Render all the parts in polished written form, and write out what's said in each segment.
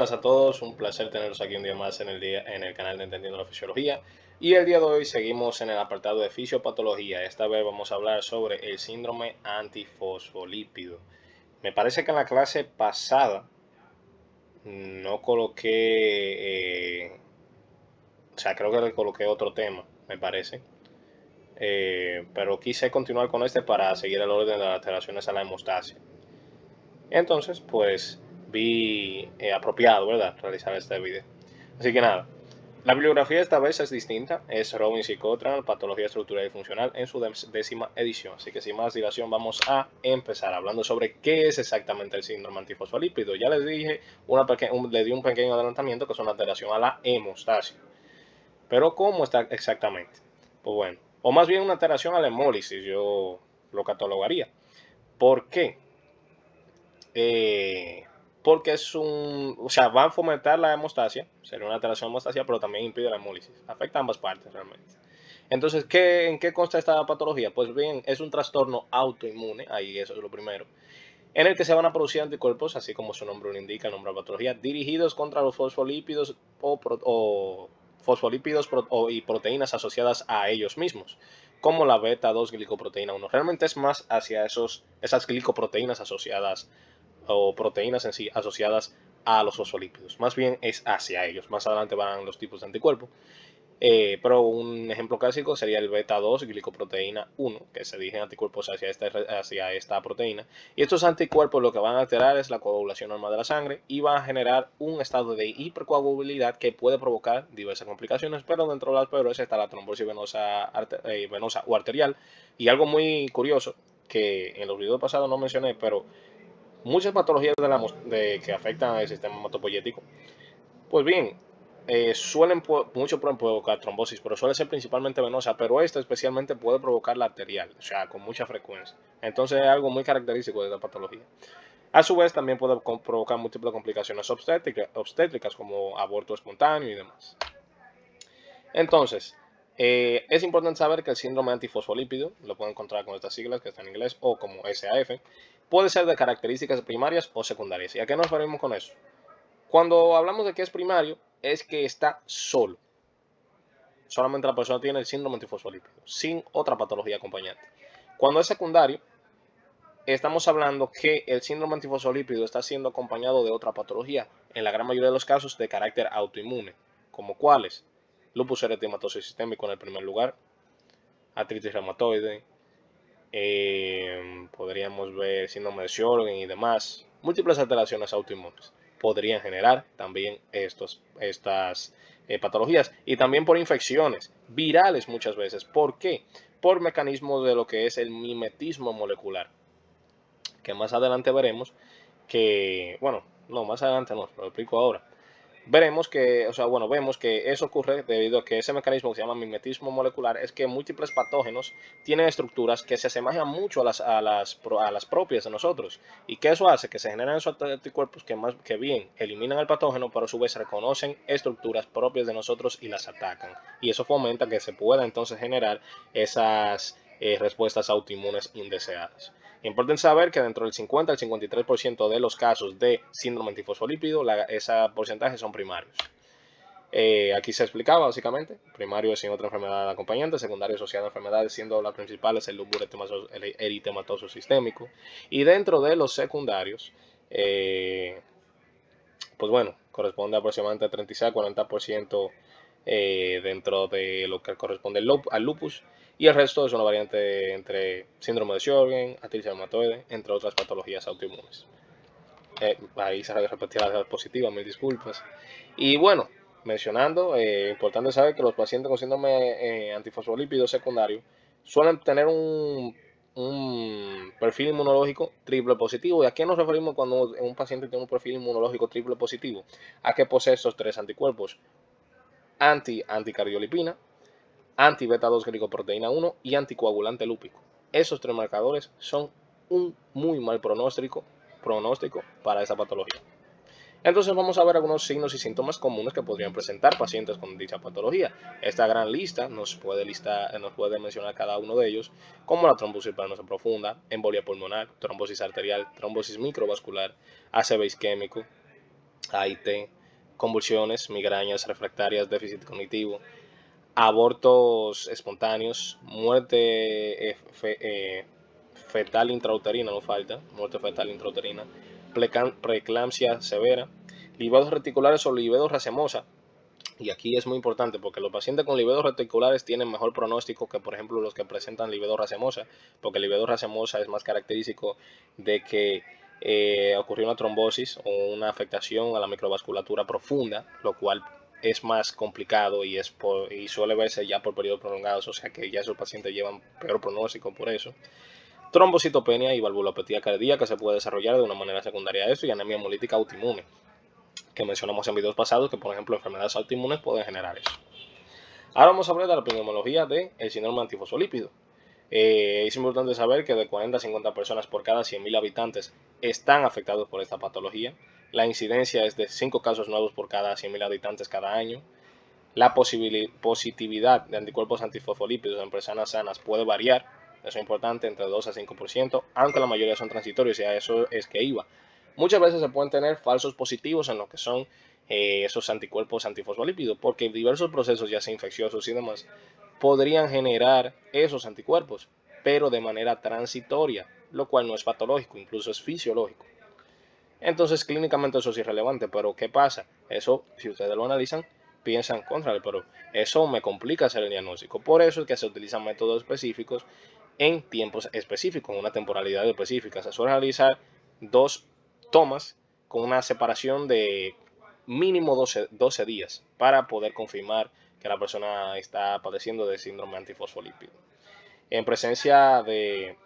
buenas a todos, un placer tenerlos aquí un día más en el canal de Entendiendo la Fisiología. Y el día de hoy seguimos en el apartado de fisiopatología. Esta vez vamos a hablar sobre el síndrome antifosfolípido. Me parece que en la clase pasada no coloqué, creo que le coloqué otro tema, me parece. Pero quise continuar con este para seguir el orden de las alteraciones a la hemostasia. Entonces, pues vi apropiado, ¿verdad?, realizar este video. Así que nada, la bibliografía esta vez es distinta, es Robbins y Cotran, Patología Estructural y Funcional, en su 10ª edición. Así que sin más dilación vamos a empezar hablando sobre qué es exactamente el síndrome antifosfolípido. Ya les dije, les di un pequeño adelantamiento que es una alteración a la hemostasia. Pero ¿cómo está exactamente? Pues bueno, o más bien una alteración a la hemólisis, yo lo catalogaría. ¿Por qué? Porque va a fomentar la hemostasia, sería una alteración de hemostasia, pero también impide la hemólisis. Afecta a ambas partes realmente. Entonces, ¿en qué consta esta patología? Pues bien, es un trastorno autoinmune, ahí eso es lo primero, en el que se van a producir anticuerpos, así como su nombre lo indica, el nombre de la patología, dirigidos contra los fosfolípidos y proteínas asociadas a ellos mismos, como la beta 2 glicoproteína 1. Realmente es más hacia esas glicoproteínas asociadas o proteínas en sí asociadas a los fosfolípidos. Más bien es hacia ellos. Más adelante van los tipos de anticuerpos. Pero un ejemplo clásico sería el beta 2 glicoproteína 1, que se dirigen anticuerpos hacia esta proteína. Y estos anticuerpos lo que van a alterar es la coagulación normal de la sangre y van a generar un estado de hipercoagulabilidad que puede provocar diversas complicaciones, pero dentro de las peores está la trombosis venosa o arterial. Y algo muy curioso que en los videos pasados no mencioné, pero muchas patologías que afectan al sistema hematopoyético, pues bien, mucho pueden provocar trombosis, pero suele ser principalmente venosa, pero esta especialmente puede provocar la arterial, o sea, con mucha frecuencia. Entonces es algo muy característico de esta patología. A su vez, también puede provocar múltiples complicaciones obstétricas como aborto espontáneo y demás. Entonces, es importante saber que el síndrome antifosfolípido, lo pueden encontrar con estas siglas que están en inglés o como SAF, puede ser de características primarias o secundarias. ¿Y a qué nos referimos con eso? Cuando hablamos de que es primario, es que está solo. Solamente la persona tiene el síndrome antifosfolípido, sin otra patología acompañante. Cuando es secundario, estamos hablando que el síndrome antifosfolípido está siendo acompañado de otra patología, en la gran mayoría de los casos de carácter autoinmune, como cuáles: lupus eritematoso sistémico en el primer lugar, artritis reumatoide, podríamos ver síndrome de Sjögren y demás. Múltiples alteraciones autoinmunes podrían generar también estas patologías, y también por infecciones virales muchas veces. ¿Por qué? Por mecanismos de lo que es el mimetismo molecular, que más adelante veremos que, bueno, no, más adelante no, lo explico ahora. Vemos que eso ocurre debido a que ese mecanismo que se llama mimetismo molecular es que múltiples patógenos tienen estructuras que se asemejan mucho a las propias de nosotros. ¿Y que eso hace? Que se generan esos anticuerpos que bien eliminan el patógeno, pero a su vez reconocen estructuras propias de nosotros y las atacan. Y eso fomenta que se pueda entonces generar esas respuestas autoinmunes indeseadas. Importante saber que dentro del 50 al 53% de los casos de síndrome antifosfolípido, ese porcentaje son primarios. Aquí se explicaba básicamente: primario sin otra enfermedad acompañante, secundario asociado a enfermedades, siendo las principales el lupus eritematoso sistémico. Y dentro de los secundarios, pues bueno, corresponde aproximadamente 36 a 40% dentro de lo que corresponde al lupus, y el resto es una variante entre síndrome de Sjögren, artritis reumatoide, entre otras patologías autoinmunes. Ahí se repetía la diapositiva, mil disculpas. Y bueno, mencionando, importante saber que los pacientes con síndrome antifosfolípido secundario suelen tener un perfil inmunológico triple positivo. ¿Y a qué nos referimos cuando un paciente tiene un perfil inmunológico triple positivo? A que posee estos tres anticuerpos: anticardiolipina, anti-beta 2 glicoproteína 1 y anticoagulante lúpico. Esos tres marcadores son un muy mal pronóstico para esa patología. Entonces vamos a ver algunos signos y síntomas comunes que podrían presentar pacientes con dicha patología. Esta gran lista nos puede mencionar cada uno de ellos, como la trombosis venosa profunda, embolia pulmonar, trombosis arterial, trombosis microvascular, ACV isquémico, AIT, convulsiones, migrañas refractarias, déficit cognitivo, abortos espontáneos, muerte fetal intrauterina, no falta, muerte fetal intrauterina, preeclampsia severa, livedos reticulares o livedos racemosa. Y aquí es muy importante porque los pacientes con livedos reticulares tienen mejor pronóstico que, por ejemplo, los que presentan livedo racemosa, porque el livedo racemosa es más característico de que ocurrió una trombosis o una afectación a la microvasculatura profunda, lo cual es más complicado y suele verse ya por periodos prolongados, o sea que ya esos pacientes llevan peor pronóstico por eso. Trombocitopenia y valvulopatía cardíaca se puede desarrollar de una manera secundaria a eso, y anemia hemolítica autoinmune, que mencionamos en videos pasados, que por ejemplo enfermedades autoinmunes pueden generar eso. Ahora vamos a hablar de la epidemiología del síndrome antifosfolípido. Es importante saber que de 40 a 50 personas por cada 100.000 habitantes están afectados por esta patología. La incidencia es de 5 casos nuevos por cada 100.000 habitantes cada año. La positividad de anticuerpos antifosfolípidos en personas sanas puede variar, eso es importante, entre 2 a 5%, aunque la mayoría son transitorios, y a eso es que iba. Muchas veces se pueden tener falsos positivos en lo que son esos anticuerpos antifosfolípidos, porque diversos procesos, ya sea infecciosos y demás, podrían generar esos anticuerpos, pero de manera transitoria, lo cual no es patológico, incluso es fisiológico. Entonces, clínicamente eso es irrelevante, pero ¿qué pasa? Eso, si ustedes lo analizan, piensan contra, pero eso me complica hacer el diagnóstico. Por eso es que se utilizan métodos específicos en tiempos específicos, en una temporalidad específica. Se suele realizar 2 tomas con una separación de mínimo 12 días para poder confirmar que la persona está padeciendo de síndrome antifosfolípido. En presencia de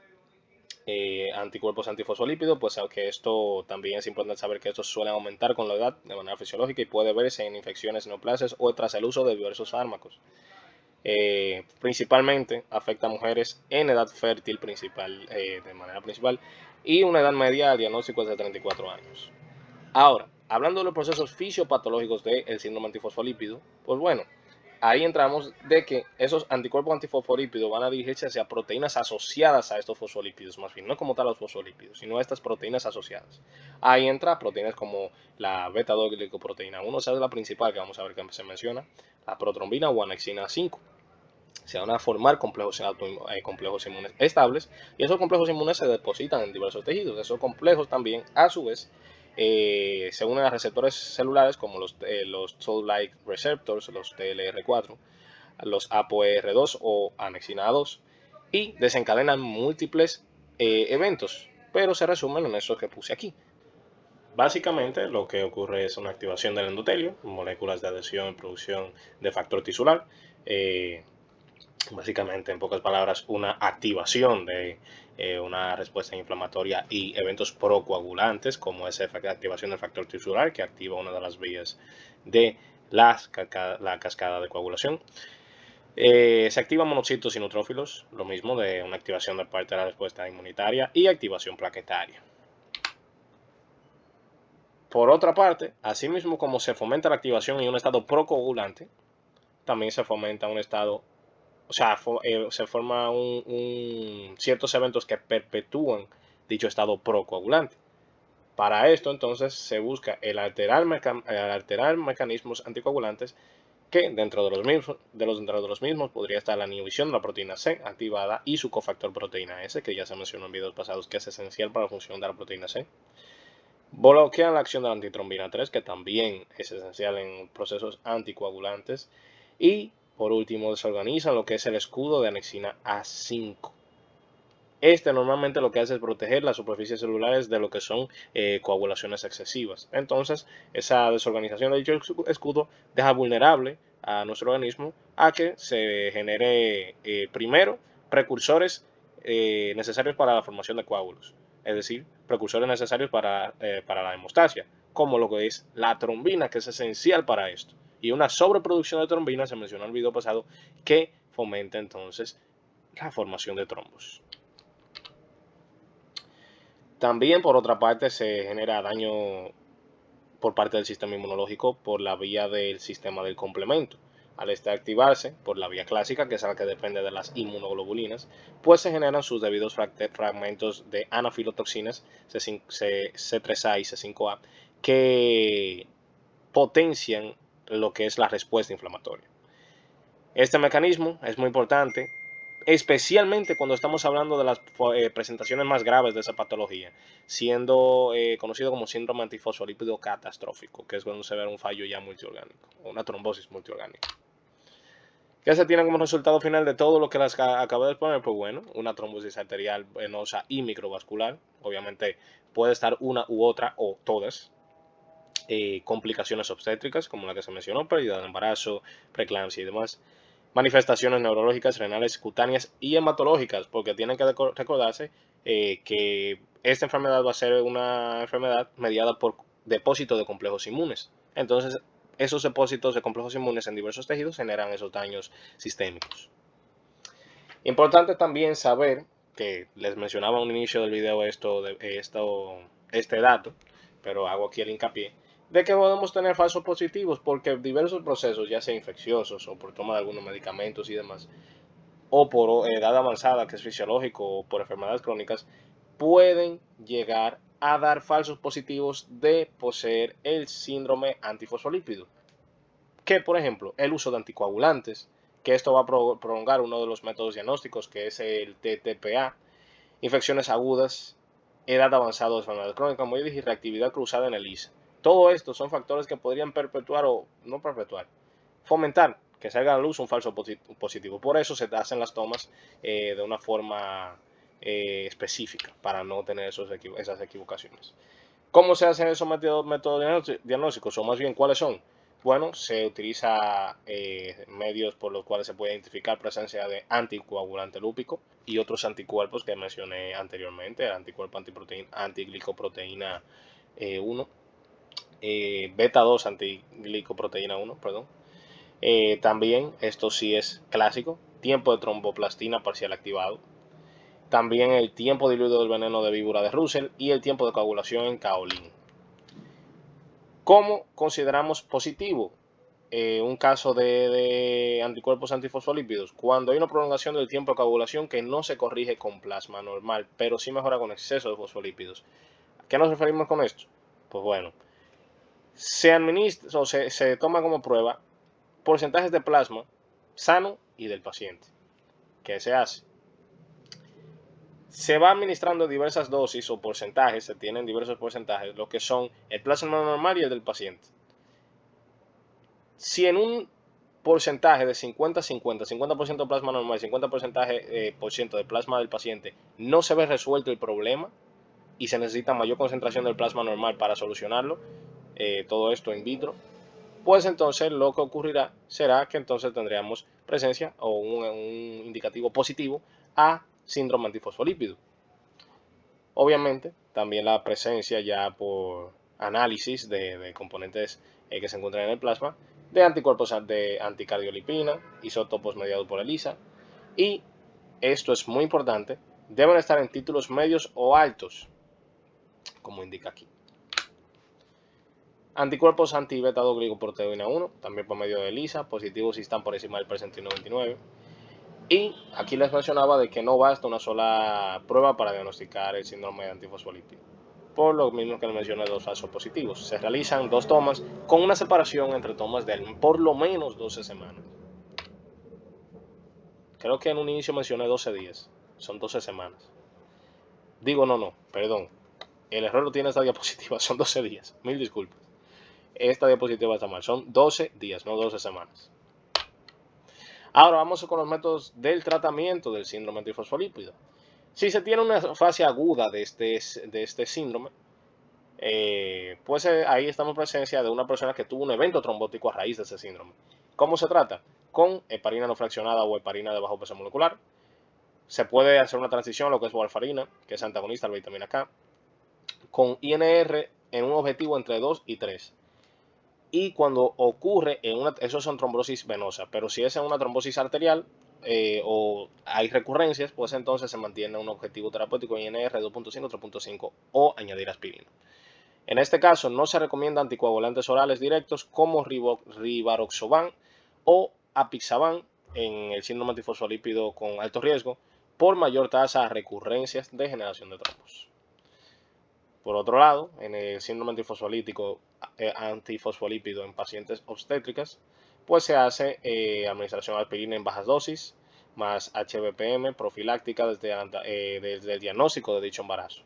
anticuerpos antifosfolípidos, pues aunque esto también es importante saber que estos suelen aumentar con la edad de manera fisiológica y puede verse en infecciones neoplasias o tras el uso de diversos fármacos. Principalmente afecta a mujeres en edad fértil de manera principal, y una edad media al diagnóstico es de 34 años. Ahora, hablando de los procesos fisiopatológicos del síndrome antifosfolípido, pues bueno, ahí entramos de que esos anticuerpos antifosfolípidos van a dirigirse hacia proteínas asociadas a estos fosfolípidos, más bien no como tal los fosfolípidos, sino a estas proteínas asociadas. Ahí entra proteínas como la beta-2-glicoproteína 1, esa es la principal que vamos a ver que se menciona, la protrombina o anexina 5. Se van a formar complejos inmunes estables, y esos complejos inmunes se depositan en diversos tejidos. Esos complejos también, a su vez, se unen a receptores celulares como los Toll-like receptors, los TLR4, los ApoE2 o anexina 2, y desencadenan múltiples eventos, pero se resumen en eso que puse aquí. Básicamente lo que ocurre es una activación del endotelio, moléculas de adhesión y producción de factor tisular. Básicamente, en pocas palabras, una activación de una respuesta inflamatoria y eventos procoagulantes, como esa activación del factor tisular, que activa una de las vías de la cascada de coagulación. Se activan monocitos y neutrófilos, lo mismo de una activación de parte de la respuesta inmunitaria y activación plaquetaria. Por otra parte, asimismo como se fomenta la activación en un estado procoagulante, también se fomenta un estado, o sea, se forman ciertos eventos que perpetúan dicho estado procoagulante. Para esto, entonces, se busca el alterar mecanismos anticoagulantes, que dentro de los mismos podría estar la inhibición de la proteína C activada y su cofactor proteína S, que ya se mencionó en videos pasados que es esencial para la función de la proteína C. Bloquean la acción de la antitrombina 3, que también es esencial en procesos anticoagulantes. Y por último, desorganizan lo que es el escudo de anexina A5. Este normalmente lo que hace es proteger las superficies celulares de lo que son coagulaciones excesivas. Entonces, esa desorganización de dicho escudo deja vulnerable a nuestro organismo a que se genere primero precursores necesarios para la formación de coágulos, es decir, precursores necesarios para la hemostasia, como lo que es la trombina, que es esencial para esto. Y una sobreproducción de trombina, se mencionó en el video pasado, que fomenta entonces la formación de trombos. También, por otra parte, se genera daño por parte del sistema inmunológico por la vía del sistema del complemento. Al activarse por la vía clásica, que es la que depende de las inmunoglobulinas, pues se generan sus debidos fragmentos de anafilotoxinas C3A y C5A, que potencian lo que es la respuesta inflamatoria. Este mecanismo es muy importante, especialmente cuando estamos hablando de las presentaciones más graves de esa patología, siendo conocido como síndrome antifosfolípido catastrófico, que es cuando se ve un fallo ya multiorgánico, o una trombosis multiorgánica. ¿Qué se tiene como resultado final de todo lo que les acabo de exponer? Pues bueno, una trombosis arterial venosa y microvascular. Obviamente puede estar una u otra o todas. Complicaciones obstétricas, como la que se mencionó, pérdida de embarazo, preeclampsia y demás. Manifestaciones neurológicas, renales, cutáneas y hematológicas, porque tienen que recordarse que esta enfermedad va a ser una enfermedad mediada por depósitos de complejos inmunes. Entonces, esos depósitos de complejos inmunes en diversos tejidos generan esos daños sistémicos. Importante también saber, que les mencionaba al inicio del video este dato, pero hago aquí el hincapié, de que podemos tener falsos positivos porque diversos procesos, ya sea infecciosos o por toma de algunos medicamentos y demás, o por edad avanzada, que es fisiológico, o por enfermedades crónicas, pueden llegar a dar falsos positivos de poseer el síndrome antifosfolípido. Que, por ejemplo, el uso de anticoagulantes, que esto va a prolongar uno de los métodos diagnósticos, que es el TTPA, infecciones agudas, edad avanzada de enfermedad crónica, como yo dije, reactividad cruzada en el ISA. Todo esto son factores que podrían perpetuar o no perpetuar, fomentar que salga a la luz un falso positivo. Por eso se hacen las tomas de una forma específica para no tener esas equivocaciones. ¿Cómo se hacen esos métodos diagnósticos? O más bien, ¿cuáles son? Bueno, se utiliza medios por los cuales se puede identificar presencia de anticoagulante lúpico y otros anticuerpos que mencioné anteriormente, el anticuerpo antiglicoproteína 1, beta 2 antiglicoproteína 1, perdón. También, esto sí es clásico, tiempo de tromboplastina parcial activado. También el tiempo diluido del veneno de víbora de Russell y el tiempo de coagulación en caolín. ¿Cómo consideramos positivo un caso de anticuerpos antifosfolípidos? Cuando hay una prolongación del tiempo de coagulación que no se corrige con plasma normal, pero sí mejora con exceso de fosfolípidos. ¿A qué nos referimos con esto? Pues bueno, se administra o se toma como prueba porcentajes de plasma sano y del paciente. ¿Qué se hace? Se va administrando diversas dosis o porcentajes, se tienen diversos porcentajes, lo que son el plasma normal y el del paciente. Si en un porcentaje de 50-50, 50% de plasma normal, 50% de plasma del paciente, no se ve resuelto el problema y se necesita mayor concentración del plasma normal para solucionarlo, todo esto in vitro, pues entonces lo que ocurrirá será que entonces tendríamos presencia o un indicativo positivo a síndrome antifosfolípido. Obviamente, también la presencia ya por análisis de componentes que se encuentran en el plasma, de anticuerpos de anticardiolipina, isótopos mediados por ELISA, y esto es muy importante, deben estar en títulos medios o altos, como indica aquí. Anticuerpos anti-beta 2 glicoproteína 1, también por medio de ELISA, positivos si están por encima del percentil 99. Y aquí les mencionaba de que no basta una sola prueba para diagnosticar el síndrome de antifosfolípido. Por lo mismo que les mencioné, dos falsos positivos. Se realizan 2 tomas con una separación entre tomas de por lo menos 12 semanas. Creo que en un inicio mencioné 12 días. Son 12 semanas. Digo, no, perdón. El error lo tiene esta diapositiva, son 12 días. Mil disculpas. Esta diapositiva está mal. Son 12 días, no 12 semanas. Ahora vamos con los métodos del tratamiento del síndrome antifosfolípido. Si se tiene una fase aguda de este síndrome, pues ahí estamos en presencia de una persona que tuvo un evento trombótico a raíz de ese síndrome. ¿Cómo se trata? Con heparina no fraccionada o heparina de bajo peso molecular. Se puede hacer una transición a lo que es warfarina, que es antagonista a la vitamina K, con INR en un objetivo entre 2 y 3. Y cuando ocurre eso son trombosis venosa, pero si es en una trombosis arterial o hay recurrencias, pues entonces se mantiene un objetivo terapéutico INR 2.5, 3.5 o añadir aspirina. En este caso no se recomienda anticoagulantes orales directos como rivaroxaban o apixaban en el síndrome antifosfolípido con alto riesgo por mayor tasa de recurrencias de generación de trombos. Por otro lado, en el síndrome antifosfolítico antifosfolípido en pacientes obstétricas, pues se hace administración de aspirina en bajas dosis, más HBPM profiláctica desde el diagnóstico de dicho embarazo.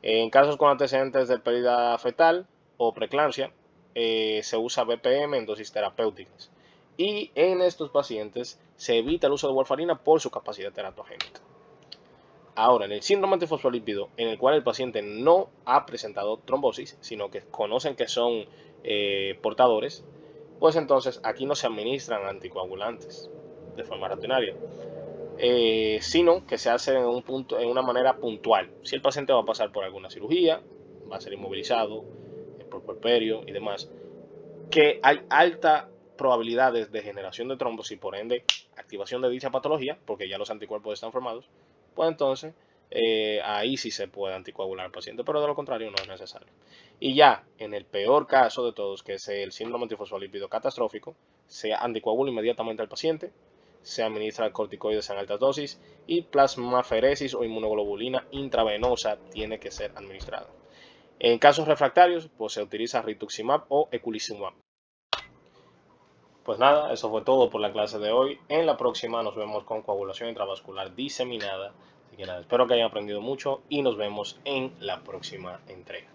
En casos con antecedentes de pérdida fetal o preeclampsia, se usa BPM en dosis terapéuticas. Y en estos pacientes se evita el uso de warfarina por su capacidad teratogénica. Ahora, en el síndrome antifosfolípido, en el cual el paciente no ha presentado trombosis, sino que conocen que son portadores, pues entonces aquí no se administran anticoagulantes de forma rutinaria, sino que se hace en una manera puntual. Si el paciente va a pasar por alguna cirugía, va a ser inmovilizado por puerperio y demás, que hay alta probabilidades de generación de trombos y por ende activación de dicha patología, porque ya los anticuerpos están formados, pues entonces ahí sí se puede anticoagular al paciente, pero de lo contrario no es necesario. Y ya en el peor caso de todos, que es el síndrome antifosfolípido catastrófico, se anticoagula inmediatamente al paciente, se administra corticoides en altas dosis y plasmaferesis o inmunoglobulina intravenosa tiene que ser administrada. En casos refractarios, pues se utiliza rituximab o eculizumab. Pues nada, eso fue todo por la clase de hoy. En la próxima nos vemos con coagulación intravascular diseminada. Así que nada, espero que hayan aprendido mucho y nos vemos en la próxima entrega.